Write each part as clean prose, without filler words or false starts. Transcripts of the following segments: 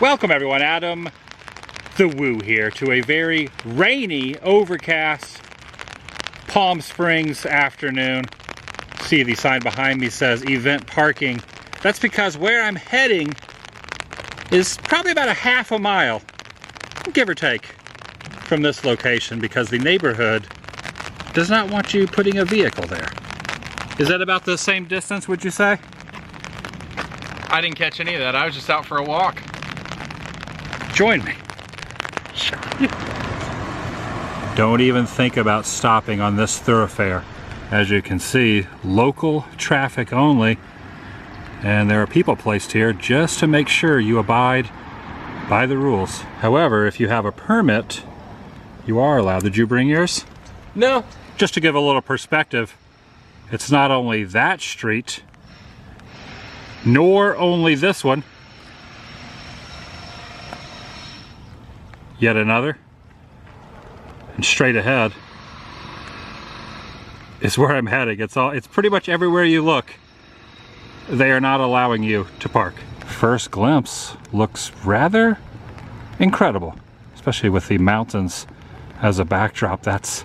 Welcome everyone, Adam the Woo here to a very rainy, overcast Palm Springs afternoon. See the sign behind me says event parking. That's because where I'm heading is probably about a half a mile, give or take, from this location because the neighborhood does not want you putting a vehicle there. Is that about the same distance, would you say? I didn't catch any of that. I was just out for a walk. Join me. Don't even think about stopping on this thoroughfare. As you can see, local traffic only, and there are people placed here just to make sure you abide by the rules. However, if you have a permit, you are allowed. Did you bring yours? No. Just to give a little perspective, it's not only that street, nor only this one, yet another, and straight ahead is where I'm heading. It's pretty much everywhere you look, they are not allowing you to park. First glimpse looks rather incredible, especially with the mountains as a backdrop. That's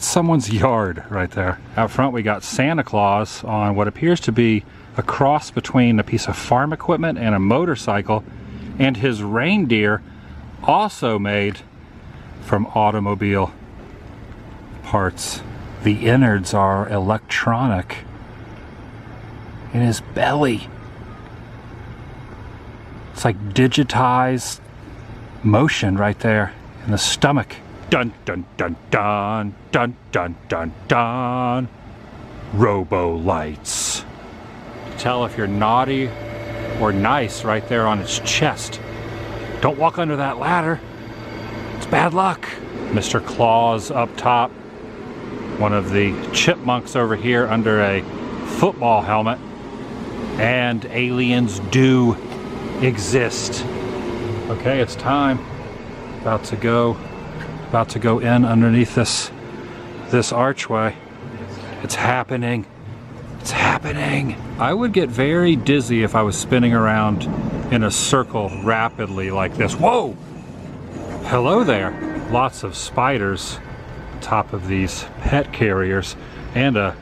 someone's yard right there. Out front we got Santa Claus on what appears to be a cross between a piece of farm equipment and a motorcycle, and his reindeer also made from automobile parts. The innards are electronic in his belly. It's like digitized motion right there in the stomach. Dun dun dun dun dun dun dun dun. Robolights. Tell if you're naughty or nice right there on its chest. Don't walk under that ladder. It's bad luck. Mr. Claus up top. One of the chipmunks over here under a football helmet. And aliens do exist. Okay, it's time. About to go in underneath this archway. It's happening. It's happening. I would get very dizzy if I was spinning around in a circle rapidly like this. Whoa! Hello there. Lots of spiders on top of these pet carriers and an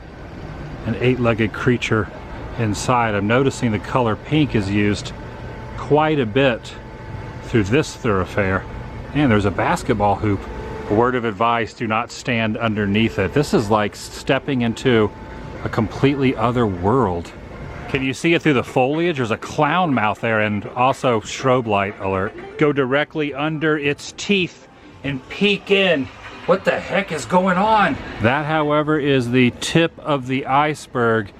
eight-legged creature inside. I'm noticing the color pink is used quite a bit through this thoroughfare. And there's a basketball hoop. A word of advice, do not stand underneath it. This is like stepping into a completely other world. Can you see it through the foliage? There's a clown mouth there, and also strobe light alert. Go directly under its teeth and peek in. What the heck is going on? That, however, is the tip of the iceberg.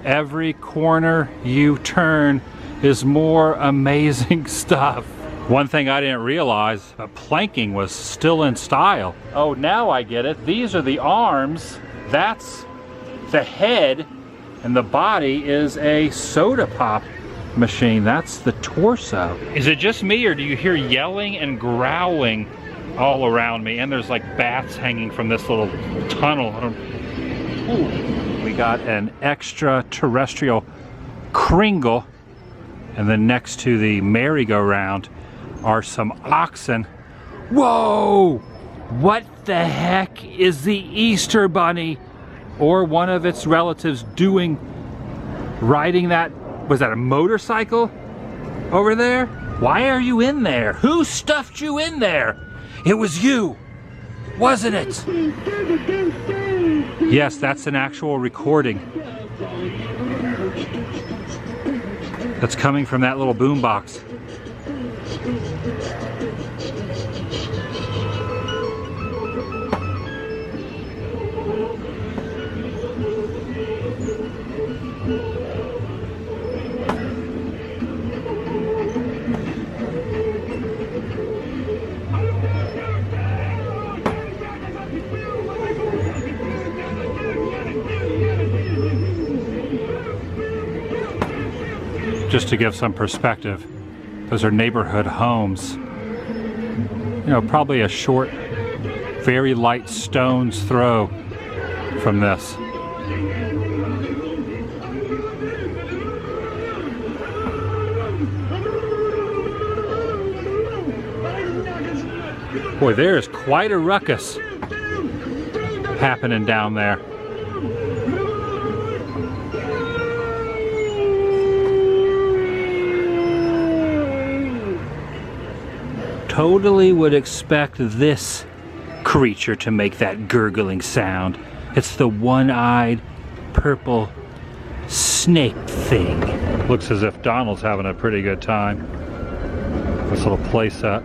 Every corner you turn is more amazing stuff. One thing I didn't realize, planking was still in style. Oh, now I get it. These are the arms. That's the head, and the body is a soda pop machine. That's the torso. Is it just me, or do you hear yelling and growling all around me? And there's like bats hanging from this little tunnel. Ooh. We got an extraterrestrial Kringle, and then next to the merry-go-round are some oxen. Whoa! What the heck is the Easter Bunny or one of its relatives doing, riding that, was that a motorcycle over there? Why are you in there? Who stuffed you in there? It was you, wasn't it? Yes, that's an actual recording. That's coming from that little boombox. Just to give some perspective, those are neighborhood homes. You know, probably a short, very light stone's throw from this. Boy, there is quite a ruckus happening down there. Totally would expect this creature to make that gurgling sound. It's the one-eyed purple snake thing. Looks as if Donald's having a pretty good time. This little playset.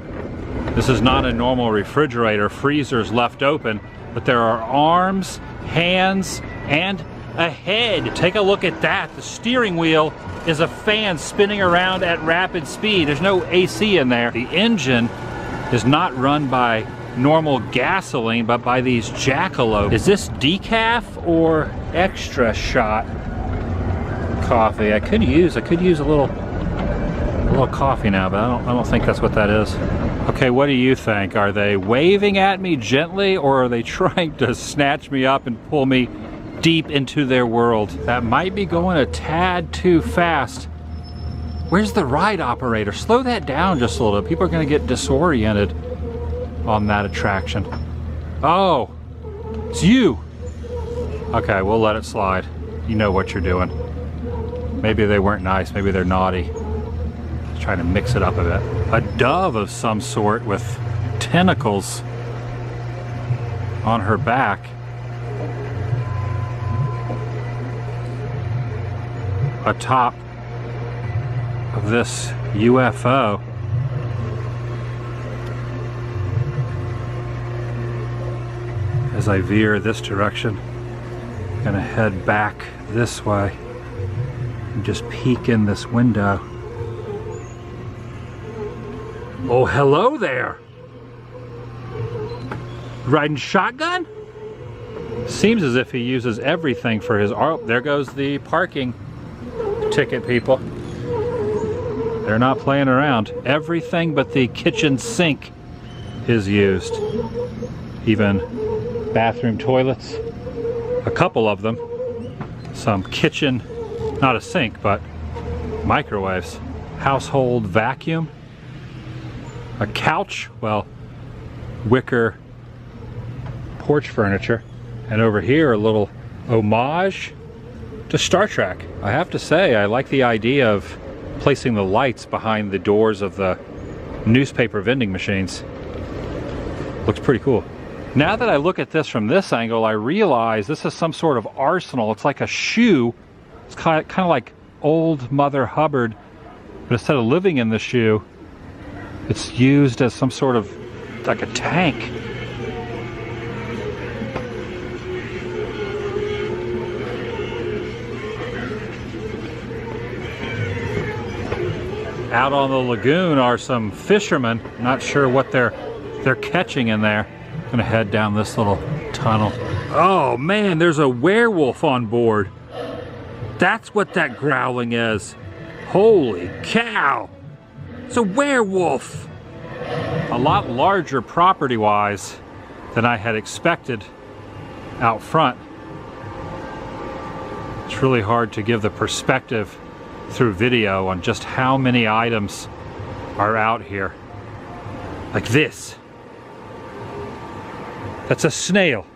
This is not a normal refrigerator. Freezer's left open, but there are arms, hands, and a head. Take a look at that. The steering wheel is a fan spinning around at rapid speed. There's no AC in there. The engine is not run by normal gasoline, but by these jackalopes. Is this decaf or extra shot coffee? I could use a little coffee now, but I don't think that's what that is. Okay, what do you think? Are they waving at me gently, or are they trying to snatch me up and pull me deep into their world? That might be going a tad too fast. Where's the ride operator? Slow that down just a little. People are going to get disoriented on that attraction. Oh, it's you. Okay, we'll let it slide. You know what you're doing. Maybe they weren't nice. Maybe they're naughty. Just trying to mix it up a bit. A dove of some sort with tentacles on her back. Atop of this UFO. As I veer this direction, I'm gonna head back this way and just peek in this window. Oh, hello there! Riding shotgun? Seems as if he uses everything for his... Oh, there goes the parking ticket, people. They're not playing around. Everything but the kitchen sink is used. Even bathroom toilets, a couple of them. Some kitchen, not a sink, but microwaves. Household vacuum. A couch, well, wicker porch furniture. And over here, a little homage to Star Trek. I have to say, I like the idea of placing the lights behind the doors of the newspaper vending machines. Looks pretty cool. Now that I look at this from this angle, I realize this is some sort of arsenal. It's like a shoe. It's kind of like old Mother Hubbard, but instead of living in the shoe, it's used as some sort of, like a tank. Out on the lagoon are some fishermen. Not sure what they're catching in there. I'm gonna head down this little tunnel. Oh man, there's a werewolf on board. That's what that growling is. Holy cow! It's a werewolf! A lot larger property-wise than I had expected out front. It's really hard to give the perspective through video on just how many items are out here. Like this. That's a snail.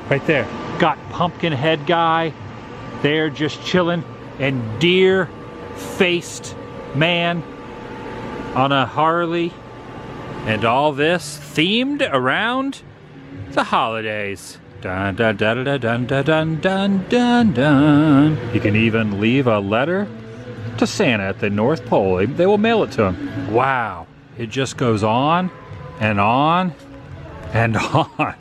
Right there. Got pumpkin head guy there just chilling, and deer-faced man on a Harley. And all this themed around the holidays. Dun dun dun dun dun dun dun dun dun. You can even leave a letter to Santa at the North Pole. They will mail it to him. Wow. It just goes on and on and on.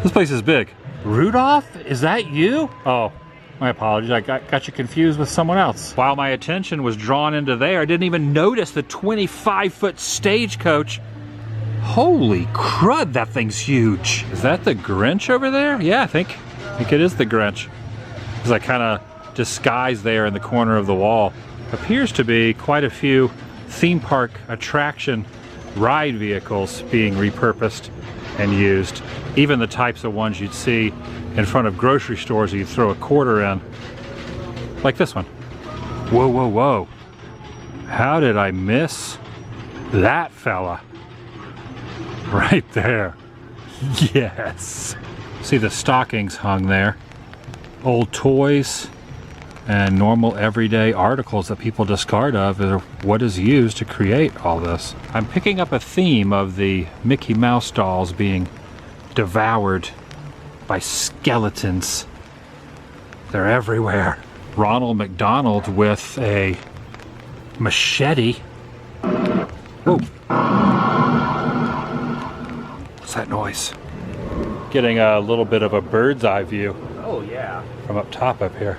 This place is big. Rudolph, is that you? Oh, my apologies. I got you confused with someone else. While my attention was drawn into there, I didn't even notice the 25-foot stagecoach. Holy crud, that thing's huge. Is that the Grinch over there? Yeah, I think it is the Grinch. It's like kind of disguised there in the corner of the wall. Appears to be quite a few theme park attraction ride vehicles being repurposed and used. Even the types of ones you'd see in front of grocery stores you'd throw a quarter in. Like this one. Whoa, whoa, whoa. How did I miss that fella? right there. Yes. See the stockings hung there. Old toys and normal everyday articles that people discard of are what is used to create all this. I'm picking up a theme of the Mickey Mouse dolls being devoured by skeletons. They're everywhere. Ronald McDonald with a machete. Whoa. What's that noise? Getting a little bit of a bird's eye view. Oh yeah. From up top up here.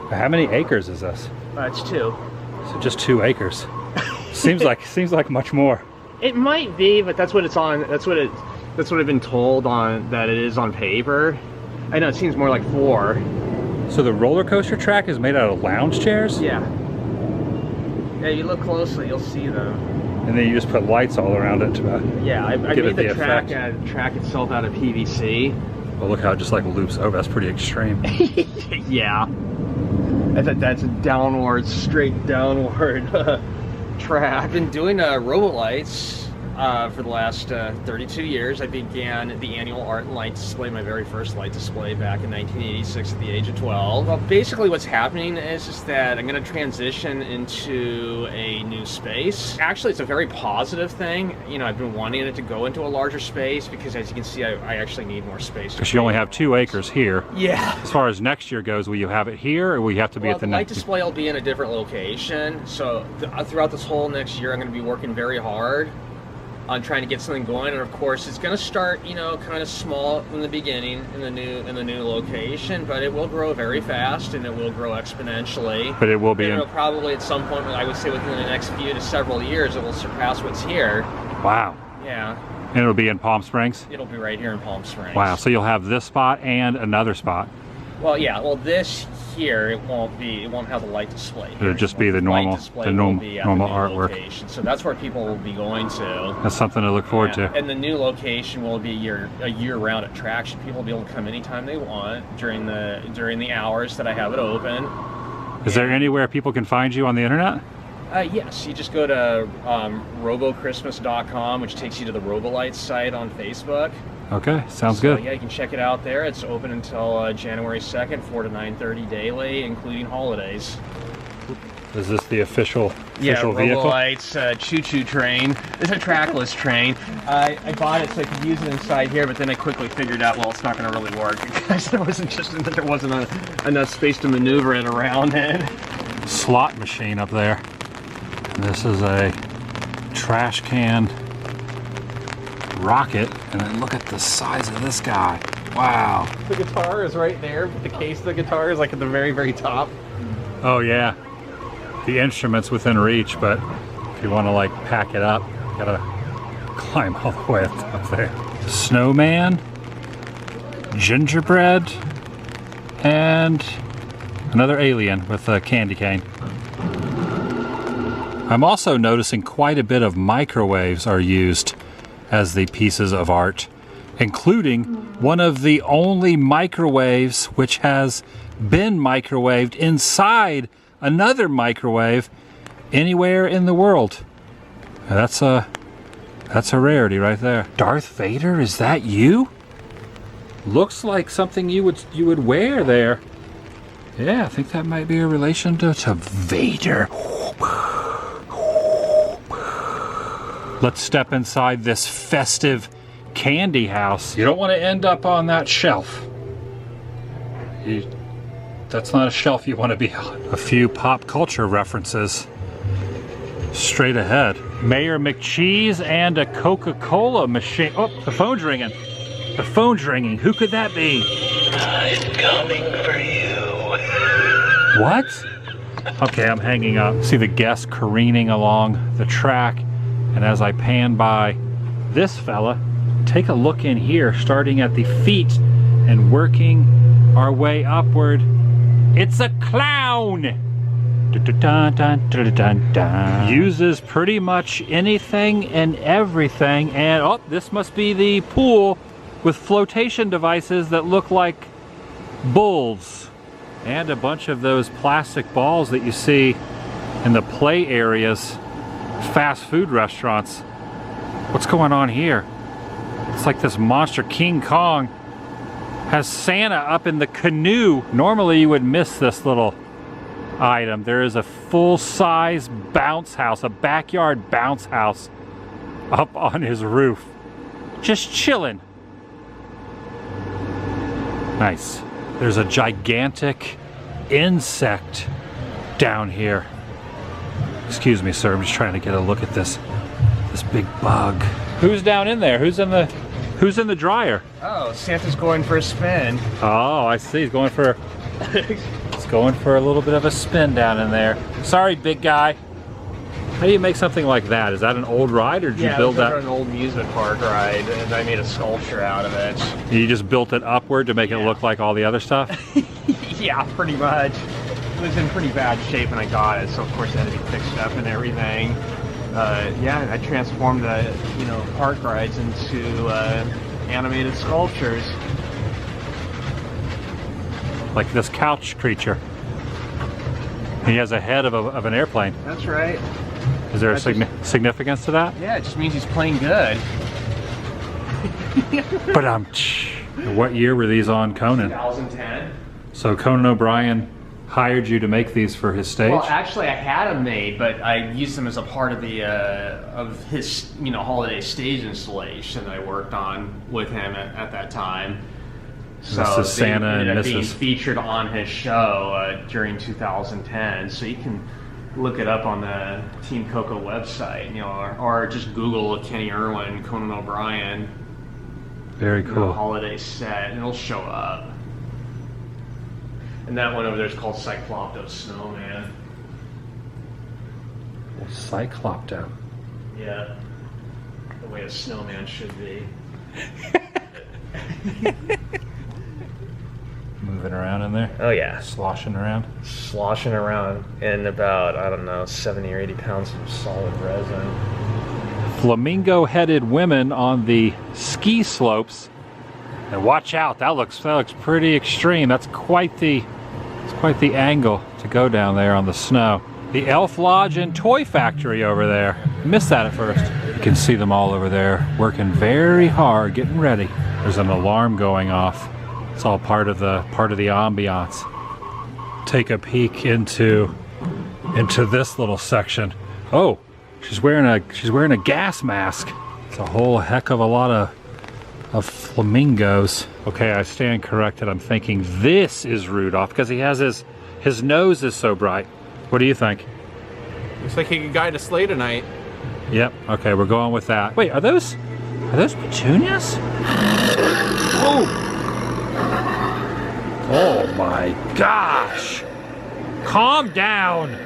How many acres is this? It's 2. So just 2 acres. seems like much more. It might be, but that's what it's on. That's what I've been told on that it is on paper. I know it seems more like 4. So the roller coaster track is made out of lounge chairs? Yeah. Yeah, you look closely, you'll see them. And then you just put lights all around it to yeah, I give made it the track itself out of PVC. Well, look how it just like loops over. That's pretty extreme. Yeah. That's a downward, straight downward track. I've been doing Robolights for the last 32 years. I began the annual art and light display, my very first light display, back in 1986 at the age of 12. Well, basically what's happening is that I'm going to transition into a new space. Actually, it's a very positive thing. You know, I've been wanting it to go into a larger space because, as you can see, I actually need more space. Because you only have 2 acres here. Yeah. As far as next year goes, will you have it here or will you have to be at the light display will be in a different location. So throughout this whole next year, I'm going to be working very hard on trying to get something going, and of course it's going to start, you know, kind of small in the beginning in the new location, but it will grow very fast and it will grow exponentially. But it will be it'll probably at some point, I would say within the next few to several years, it will surpass what's here. Wow. Yeah. And it'll be in Palm Springs? It'll be right here in Palm Springs. Wow, so you'll have this spot and another spot. Well, yeah. Well, this here it won't have the light display here. It'll just be the normal normal artwork. Location. So that's where people will be going to. That's something to look forward to. And the new location will be a year-round attraction. People will be able to come anytime they want during the hours that I have it open. Is there anywhere people can find you on the internet? Yes, you just go to robochristmas.com, which takes you to the Robolights site on Facebook. Okay, sounds good. Yeah, you can check it out there. It's open until January 2nd, 4 to 9:30 daily, including holidays. Is this the official vehicle? Robolights choo-choo train. It's a trackless train. I bought it so I could use it inside here, but then I quickly figured out, well, it's not going to really work because there wasn't enough space to maneuver it around it. Slot machine up there. This is a trash can rocket, and then look at the size of this guy. Wow. The guitar is right there, but the case of the guitar is like at the very, very top. Oh yeah. The instrument's within reach, but if you want to like pack it up, you gotta climb all the way up there. Snowman, gingerbread, and another alien with a candy cane. I'm also noticing quite a bit of microwaves are used as the pieces of art, including one of the only microwaves which has been microwaved inside another microwave anywhere in the world. That's a rarity right there. Darth Vader, is that you? Looks like something you would wear there. Yeah, I think that might be a relation to Vader. Let's step inside this festive candy house. You don't want to end up on that shelf. That's not a shelf you want to be on. A few pop culture references straight ahead. Mayor McCheese and a Coca-Cola machine. Oh, the phone's ringing. The phone's ringing. Who could that be? I'm coming for you. What? Okay, I'm hanging up. See the guests careening along the track. And as I pan by this fella, take a look in here, starting at the feet and working our way upward. It's a clown! Uses pretty much anything and everything. And oh, this must be the pool with flotation devices that look like bulls. And a bunch of those plastic balls that you see in the play areas fast food restaurants. What's going on here? It's like this monster King Kong has Santa up in the canoe. Normally you would miss this little item. There is a full-size bounce house, a backyard bounce house up on his roof. Just chilling. Nice. There's a gigantic insect down here. Excuse me, sir. I'm just trying to get a look at this big bug. Who's down in there? Who's in the dryer? Oh, Santa's going for a spin. Oh, I see. He's going for a little bit of a spin down in there. Sorry, big guy. How do you make something like that? Is that an old ride, or did you build that? Yeah, an old amusement park ride, and I made a sculpture out of it. You just built it upward to make it look like all the other stuff? Yeah, pretty much. It was in pretty bad shape when I got it, so of course it had to be fixed up and everything. Yeah, I transformed the park rides into animated sculptures. Like this couch creature. He has a head of an airplane. That's right. Is there a significance to that? Yeah, it just means he's playing good. But what year were these on Conan? 2010. So Conan O'Brien hired you to make these for his stage? Well, actually, I had them made, but I used them as a part of the his holiday stage installation that I worked on with him at that time. So this is Santa and ended up being Mrs. featured on his show during 2010. So you can look it up on the Team Coco website, or just Google Kenny Irwin, Conan O'Brien. Very cool. Holiday set, and it'll show up. And that one over there is called Cyclopto Snowman. Cyclopto. Yeah, the way a snowman should be. Moving around in there? Oh yeah. Sloshing around? Sloshing around in about, I don't know, 70 or 80 pounds of solid resin. Flamingo-headed women on the ski slopes. And watch out, that looks pretty extreme. That's quite the angle to go down there on the snow. The Elf Lodge and Toy Factory over there. Missed that at first. You can see them all over there working very hard, getting ready. There's an alarm going off. It's all part of the ambiance. Take a peek into this little section. Oh, she's wearing a gas mask. It's a whole heck of a lot of flamingos. Okay, I stand corrected. I'm thinking this is Rudolph because he has his nose is so bright. What do you think? Looks like he could guide a sleigh tonight. Yep. Okay, we're going with that. Wait, are those petunias? Oh! Oh my gosh! Calm down.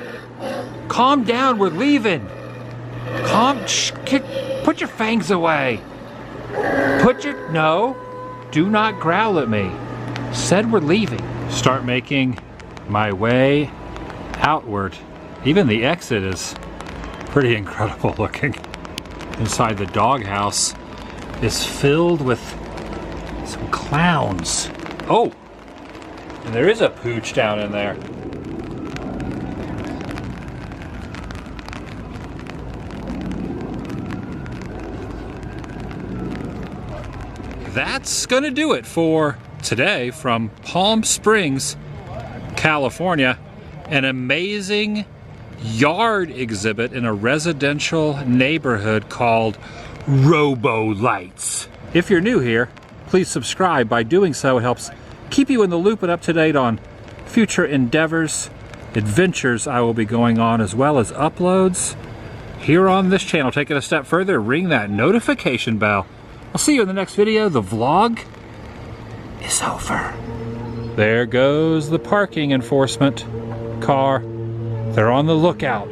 Calm down. We're leaving. Put your fangs away. No, do not growl at me. Said we're leaving. Start making my way outward. Even the exit is pretty incredible looking. Inside the doghouse is filled with some clowns. Oh, and there is a pooch down in there. That's gonna do it for today from Palm Springs, California. An amazing yard exhibit in a residential neighborhood called Robolights. If you're new here, please subscribe. By doing so, it helps keep you in the loop and up to date on future endeavors, adventures I will be going on, as well as uploads here on this channel. Take it a step further, ring that notification bell. I'll see you in the next video. The vlog is over. There goes the parking enforcement car. They're on the lookout.